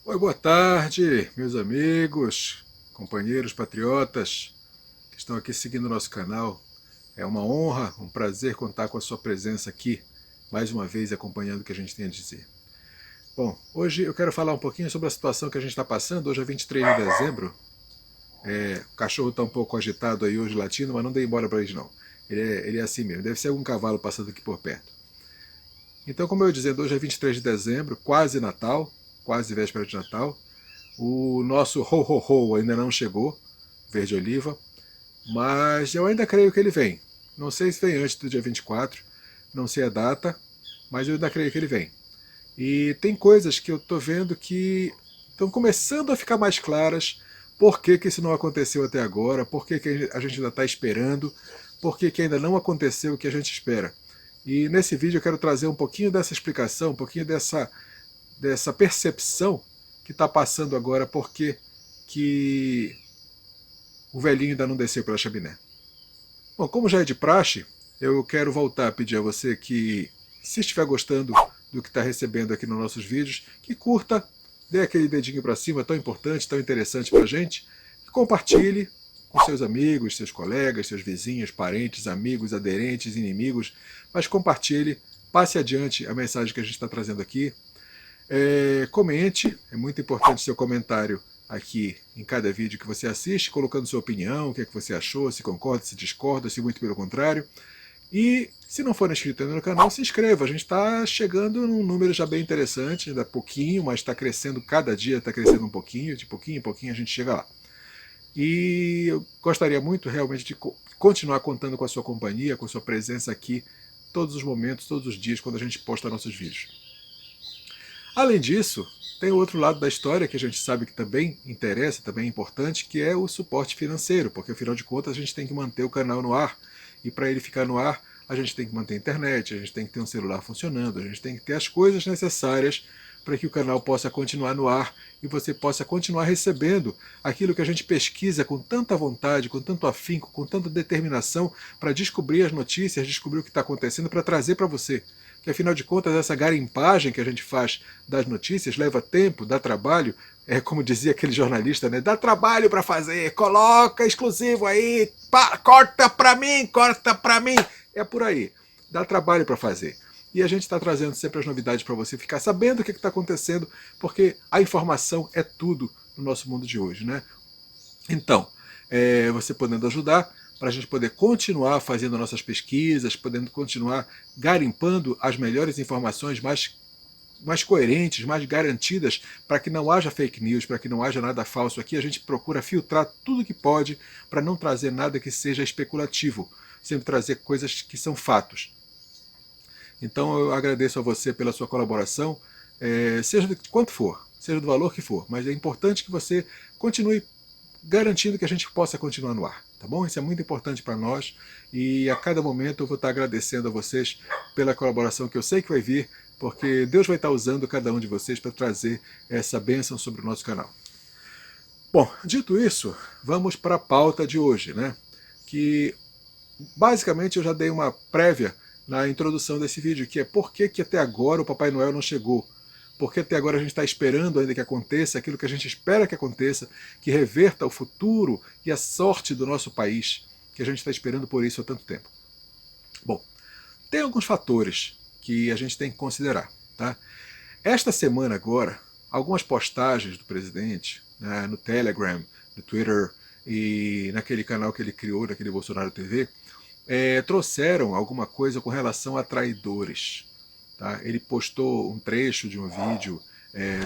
Oi, boa tarde, meus amigos, companheiros patriotas que estão aqui seguindo o nosso canal. É uma honra, um prazer contar com a sua presença aqui, mais uma vez acompanhando o que a gente tem a dizer. Bom, hoje eu quero falar um pouquinho sobre a situação que a gente está passando. Hoje é 23 de dezembro. O cachorro está um pouco agitado aí hoje latindo, mas não dei embora para ele não. Ele é assim mesmo, deve ser algum cavalo passando aqui por perto. Então, como eu ia dizendo, hoje é 23 de dezembro, quase Natal, quase véspera de Natal. O nosso ho ho ho ainda não chegou, verde oliva, mas eu ainda creio que ele vem. Não sei se vem antes do dia 24, não sei a data, mas eu ainda creio que ele vem. E tem coisas que eu estou vendo que estão começando a ficar mais claras. Por que, que isso não aconteceu até agora? Por que, que a gente ainda está esperando? Por que, que ainda não aconteceu o que a gente espera? E nesse vídeo eu quero trazer um pouquinho dessa explicação, um pouquinho dessa percepção que está passando agora, porque que o velhinho ainda não desceu pela chaminé. Bom, como já é de praxe, eu quero voltar a pedir a você que, se estiver gostando do que está recebendo aqui nos nossos vídeos, que curta, dê aquele dedinho para cima, tão importante, tão interessante para a gente, e compartilhe com seus amigos, seus colegas, seus vizinhos, parentes, amigos, aderentes, inimigos, mas compartilhe, passe adiante a mensagem que a gente está trazendo aqui. Comente, é muito importante seu comentário aqui em cada vídeo que você assiste, colocando sua opinião, o que é que você achou, se concorda, se discorda, se muito pelo contrário. E se não for inscrito ainda no canal, se inscreva. A gente está chegando num número já bem interessante, ainda pouquinho, mas está crescendo cada dia, está crescendo um pouquinho, de pouquinho em pouquinho a gente chega lá. E eu gostaria muito realmente de continuar contando com a sua companhia, com a sua presença aqui, todos os momentos, todos os dias, quando a gente posta nossos vídeos. Além disso, tem o outro lado da história que a gente sabe que também interessa, também é importante, que é o suporte financeiro, porque afinal de contas a gente tem que manter o canal no ar, e para ele ficar no ar, a gente tem que manter a internet, a gente tem que ter um celular funcionando, a gente tem que ter as coisas necessárias para que o canal possa continuar no ar e você possa continuar recebendo aquilo que a gente pesquisa com tanta vontade, com tanto afinco, com tanta determinação para descobrir as notícias, descobrir o que está acontecendo, para trazer para você. Que afinal de contas, essa garimpagem que a gente faz das notícias leva tempo, dá trabalho. É como dizia aquele jornalista, né? Dá trabalho para fazer, coloca exclusivo aí, corta para mim. É por aí. Dá trabalho para fazer. E a gente está trazendo sempre as novidades para você ficar sabendo o que está acontecendo, porque a informação é tudo no nosso mundo de hoje, né? Então, você podendo ajudar para a gente poder continuar fazendo nossas pesquisas, podendo continuar garimpando as melhores informações mais coerentes, mais garantidas, para que não haja fake news, para que não haja nada falso aqui. A gente procura filtrar tudo que pode para não trazer nada que seja especulativo, sempre trazer coisas que são fatos. Então eu agradeço a você pela sua colaboração, seja de quanto for, seja do valor que for, mas é importante que você continue garantindo que a gente possa continuar no ar, tá bom? Isso é muito importante para nós e a cada momento eu vou estar agradecendo a vocês pela colaboração que eu sei que vai vir, porque Deus vai estar usando cada um de vocês para trazer essa bênção sobre o nosso canal. Bom, dito isso, vamos para a pauta de hoje, né? Que basicamente eu já dei uma prévia na introdução desse vídeo, que é por que, que até agora o Papai Noel não chegou. Porque até agora a gente está esperando ainda que aconteça aquilo que a gente espera que aconteça, que reverta o futuro e a sorte do nosso país, que a gente está esperando por isso há tanto tempo. Bom, tem alguns fatores que a gente tem que considerar. Tá? Esta semana agora, algumas postagens do presidente, né, no Telegram, no Twitter e naquele canal que ele criou, naquele Bolsonaro TV, trouxeram alguma coisa com relação a traidores. Tá? Ele postou um trecho de um vídeo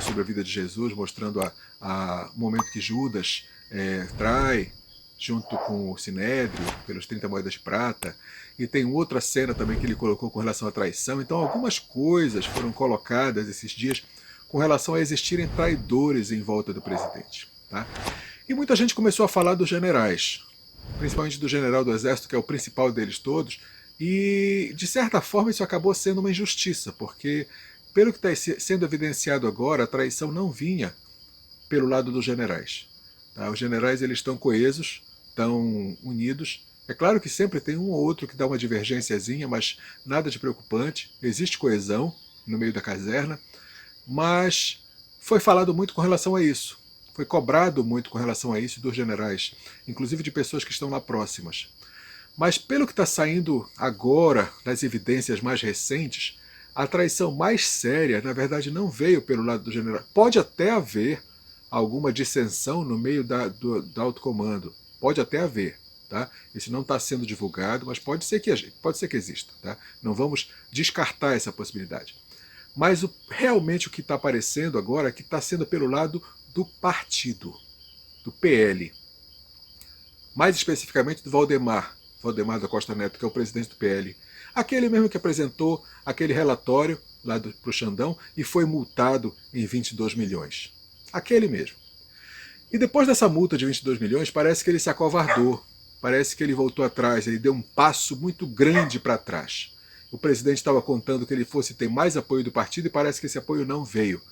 sobre a vida de Jesus, mostrando o momento que Judas trai, junto com o Sinédrio, pelos 30 moedas de prata. E tem outra cena também que ele colocou com relação à traição. Então algumas coisas foram colocadas esses dias com relação a existirem traidores em volta do presidente. Tá? E muita gente começou a falar dos generais, principalmente do general do exército, que é o principal deles todos, e de certa forma isso acabou sendo uma injustiça, porque pelo que está sendo evidenciado agora, a traição não vinha pelo lado dos generais. Tá? Os generais eles estão coesos, estão unidos. É claro que sempre tem um ou outro que dá uma divergênciazinha, mas nada de preocupante. Existe coesão no meio da caserna, mas foi falado muito com relação a isso. Foi cobrado muito com relação a isso dos generais, inclusive de pessoas que estão lá próximas. Mas pelo que está saindo agora, das evidências mais recentes, a traição mais séria, na verdade, não veio pelo lado do general. Pode até haver alguma dissensão no meio do alto comando. Pode até haver. Tá? Isso não está sendo divulgado, mas pode ser que exista. Tá? Não vamos descartar essa possibilidade. Mas realmente o que está aparecendo agora é que está sendo pelo lado do partido, do PL. Mais especificamente do Valdemar da Costa Neto, que é o presidente do PL. Aquele mesmo que apresentou aquele relatório lá para o Xandão e foi multado em 22 milhões. Aquele mesmo. E depois dessa multa de 22 milhões, parece que ele se acovardou. Parece que ele voltou atrás, ele deu um passo muito grande para trás. O presidente estava contando que ele fosse ter mais apoio do partido e parece que esse apoio não veio.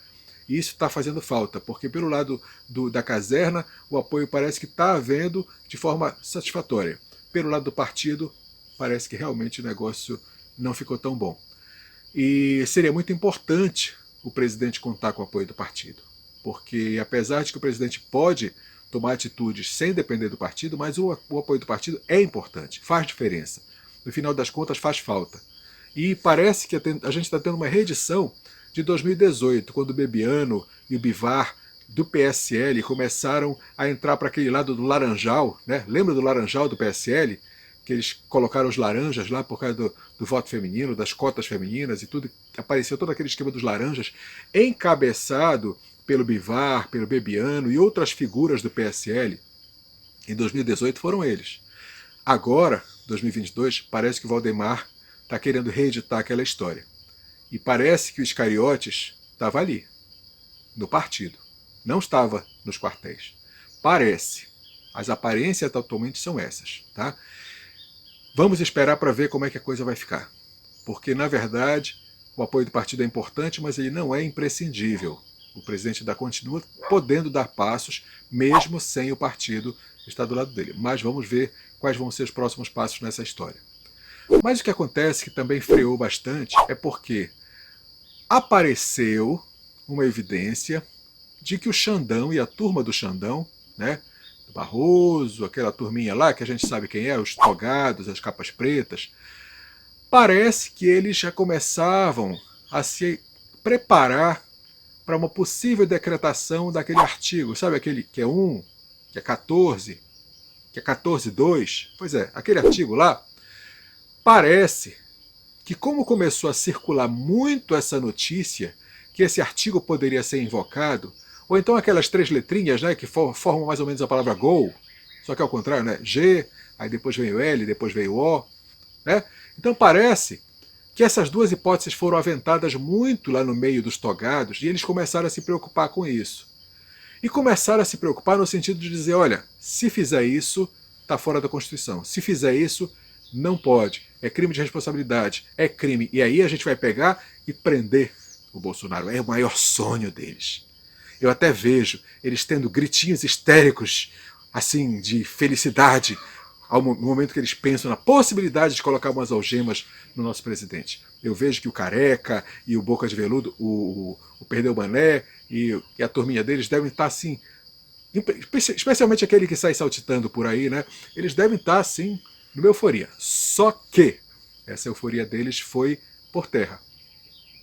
E isso está fazendo falta, porque pelo lado da caserna, o apoio parece que está havendo de forma satisfatória. Pelo lado do partido, parece que realmente o negócio não ficou tão bom. E seria muito importante o presidente contar com o apoio do partido. Porque apesar de que o presidente pode tomar atitudes sem depender do partido, mas o apoio do partido é importante, faz diferença. No final das contas, faz falta. E parece que a gente está tendo uma reedição de 2018, quando o Bebiano e o Bivar do PSL começaram a entrar para aquele lado do laranjal, né? Lembra do laranjal do PSL? Que eles colocaram os laranjas lá por causa do voto feminino, das cotas femininas e tudo, apareceu todo aquele esquema dos laranjas, encabeçado pelo Bivar, pelo Bebiano e outras figuras do PSL. Em 2018 foram eles. Agora, 2022, parece que o Valdemar está querendo reeditar aquela história. E parece que o Iscariotes estava ali, no partido. Não estava nos quartéis. Parece. As aparências atualmente são essas. Tá? Vamos esperar para ver como é que a coisa vai ficar. Porque, na verdade, o apoio do partido é importante, mas ele não é imprescindível. O presidente continua podendo dar passos, mesmo sem o partido estar do lado dele. Mas vamos ver quais vão ser os próximos passos nessa história. Mas o que acontece, que também freou bastante, é porque apareceu uma evidência de que o Xandão e a turma do Xandão, né, do Barroso, aquela turminha lá que a gente sabe quem é, os togados, as capas pretas, parece que eles já começavam a se preparar para uma possível decretação daquele artigo, sabe aquele que é 1, que é 14, que é 14.2, pois é, aquele artigo lá, parece que como começou a circular muito essa notícia, que esse artigo poderia ser invocado, ou então aquelas 3 letrinhas, né, que formam mais ou menos a palavra go, só que ao contrário, né, G, aí depois veio L, depois veio O, né? Então parece que essas duas hipóteses foram aventadas muito lá no meio dos togados e eles começaram a se preocupar com isso. E começaram a se preocupar no sentido de dizer, olha, se fizer isso, está fora da Constituição. Se fizer isso, não pode. É crime de responsabilidade. É crime. E aí a gente vai pegar e prender o Bolsonaro. É o maior sonho deles. Eu até vejo eles tendo gritinhos histéricos, assim, de felicidade, no momento que eles pensam na possibilidade de colocar umas algemas no nosso presidente. Eu vejo que o Careca e o Boca de Veludo, o Perdeu Mané e a turminha deles devem estar assim, especialmente aquele que sai saltitando por aí, né? Eles devem estar assim, numa euforia. Só que essa euforia deles foi por terra.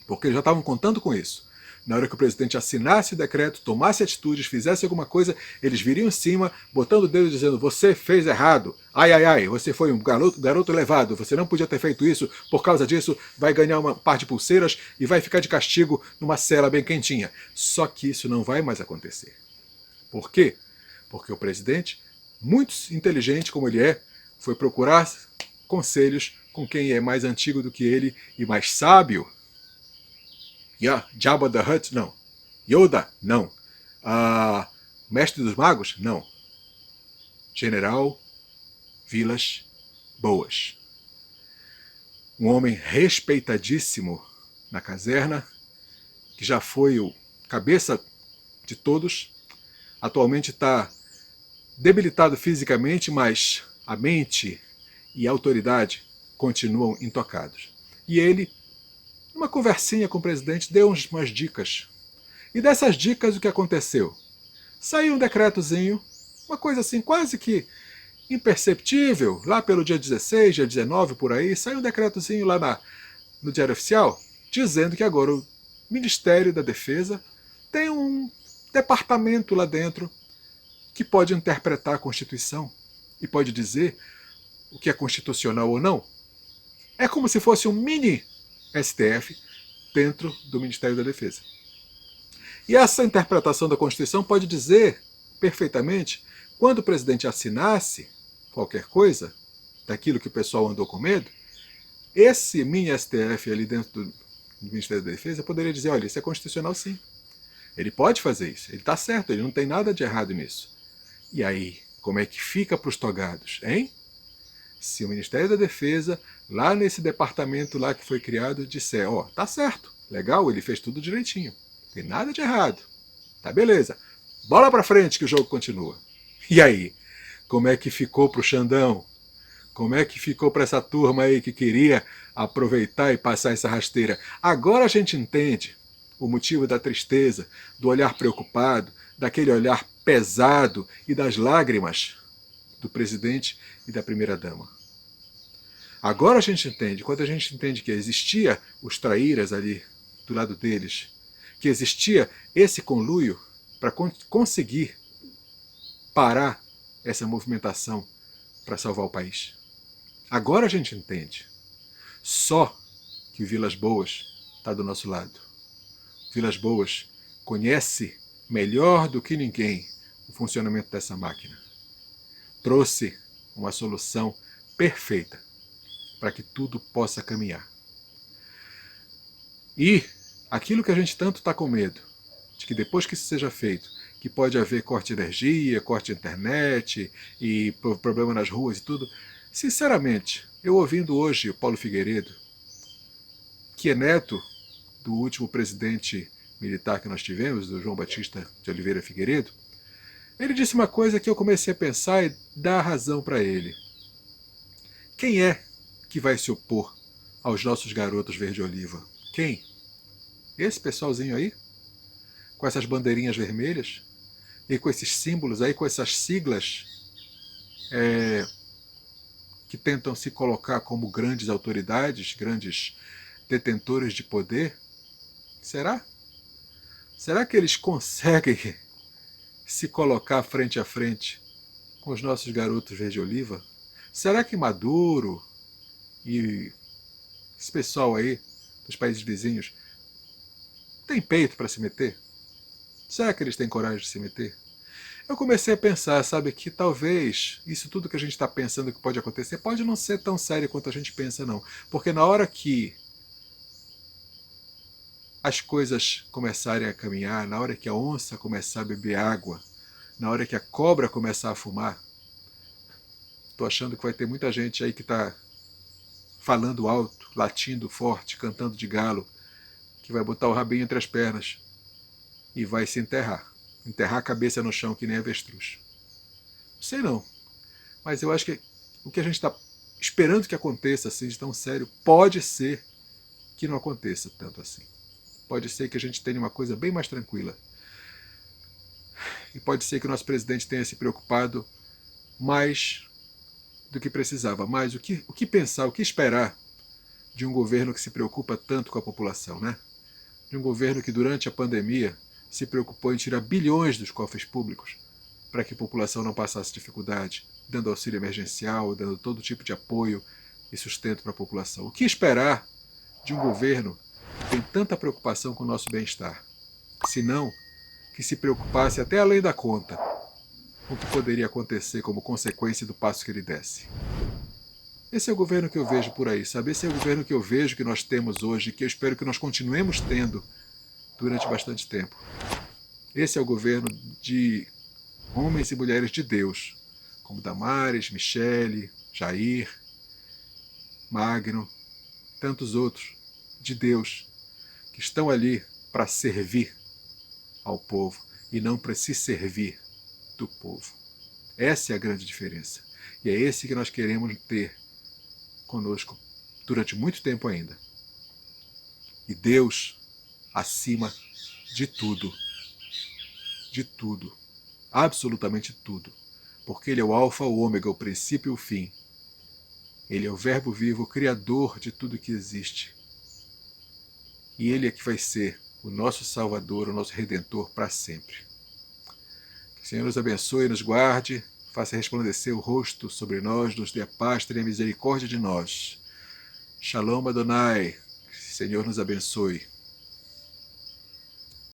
Porque eles já estavam contando com isso. Na hora que o presidente assinasse o decreto, tomasse atitudes, fizesse alguma coisa, eles viriam em cima, botando o dedo dizendo, você fez errado, ai, ai, ai, você foi um garoto levado, você não podia ter feito isso, por causa disso vai ganhar uma par de pulseiras e vai ficar de castigo numa cela bem quentinha. Só que isso não vai mais acontecer. Por quê? Porque o presidente, muito inteligente como ele é, foi procurar conselhos com quem é mais antigo do que ele e mais sábio. Jabba the Hutt, não. Yoda, não. Mestre dos Magos, não. General Vilas Boas. Um homem respeitadíssimo na caserna, que já foi o cabeça de todos, atualmente está debilitado fisicamente, mas a mente e a autoridade continuam intocados. E ele, numa conversinha com o presidente, deu umas dicas. E dessas dicas o que aconteceu? Saiu um decretozinho, uma coisa assim quase que imperceptível, lá pelo dia 16, dia 19, por aí, saiu um decretozinho lá no Diário Oficial, dizendo que agora o Ministério da Defesa tem um departamento lá dentro que pode interpretar a Constituição e pode dizer o que é constitucional ou não. É como se fosse um mini STF dentro do Ministério da Defesa. E essa interpretação da Constituição pode dizer perfeitamente, quando o presidente assinasse qualquer coisa, daquilo que o pessoal andou com medo, esse mini STF ali dentro do Ministério da Defesa poderia dizer, olha, isso é constitucional sim. Ele pode fazer isso, ele está certo, ele não tem nada de errado nisso. E aí, como é que fica para os togados, hein? Se o Ministério da Defesa, lá nesse departamento lá que foi criado, disser, ó, tá certo, legal, ele fez tudo direitinho, não tem nada de errado, tá beleza, bola pra frente que o jogo continua. E aí, como é que ficou pro Xandão? Como é que ficou para essa turma aí que queria aproveitar e passar essa rasteira? Agora a gente entende o motivo da tristeza, do olhar preocupado, daquele olhar pesado e das lágrimas do presidente e da primeira-dama. Agora a gente entende, quando a gente entende que existia os traíras ali do lado deles, que existia esse conluio para conseguir parar essa movimentação para salvar o país. Agora a gente entende. Só que o Vilas Boas está do nosso lado. O Vilas Boas conhece melhor do que ninguém o funcionamento dessa máquina. Trouxe uma solução perfeita para que tudo possa caminhar. E aquilo que a gente tanto está com medo, de que depois que isso seja feito, que pode haver corte de energia, corte de internet e problema nas ruas e tudo, sinceramente, eu ouvindo hoje o Paulo Figueiredo, que é neto do último presidente militar que nós tivemos, do João Batista de Oliveira Figueiredo, ele disse uma coisa que eu comecei a pensar e dar razão para ele. Quem é que vai se opor aos nossos garotos verde-oliva? Quem? Esse pessoalzinho aí? Com essas bandeirinhas vermelhas? E com esses símbolos aí, com essas siglas que tentam se colocar como grandes autoridades, grandes detentores de poder? Será? Será que eles conseguem se colocar frente a frente com os nossos garotos verde-oliva? Será que Maduro e esse pessoal aí dos países vizinhos tem peito para se meter? Será que eles têm coragem de se meter? Eu comecei a pensar, sabe, que talvez isso tudo que a gente está pensando que pode acontecer pode não ser tão sério quanto a gente pensa, não. Porque na hora que as coisas começarem a caminhar, na hora que a onça começar a beber água, na hora que a cobra começar a fumar, estou achando que vai ter muita gente aí que está falando alto, latindo forte, cantando de galo, que vai botar o rabinho entre as pernas e vai se enterrar. Enterrar a cabeça no chão que nem avestruz. Não sei não, mas eu acho que o que a gente está esperando que aconteça assim de tão sério, pode ser que não aconteça tanto assim. Pode ser que a gente tenha uma coisa bem mais tranquila. E pode ser que o nosso presidente tenha se preocupado mais do que precisava. Mas o que pensar, o que esperar de um governo que se preocupa tanto com a população, né? De um governo que durante a pandemia se preocupou em tirar bilhões dos cofres públicos para que a população não passasse dificuldade, dando auxílio emergencial, dando todo tipo de apoio e sustento para a população. O que esperar de um governo que tem tanta preocupação com o nosso bem-estar? Se não, que se preocupasse até além da conta com o que poderia acontecer como consequência do passo que ele desse. Esse é o governo que eu vejo por aí, sabe? Esse é o governo que eu vejo que nós temos hoje, que eu espero que nós continuemos tendo durante bastante tempo. Esse é o governo de homens e mulheres de Deus, como Damares, Michele, Jair, Magno, tantos outros de Deus, que estão ali para servir ao povo e não para se servir do povo. Essa é a grande diferença. E é esse que nós queremos ter conosco durante muito tempo ainda. E Deus acima de tudo. De tudo. Absolutamente tudo. Porque Ele é o alfa, o ômega, o princípio e o fim. Ele é o verbo vivo, o criador de tudo que existe. E Ele é que vai ser o nosso Salvador, o nosso Redentor para sempre. Que o Senhor nos abençoe e nos guarde, faça resplandecer o rosto sobre nós, nos dê a paz, tenha misericórdia de nós. Shalom Adonai, que o Senhor nos abençoe.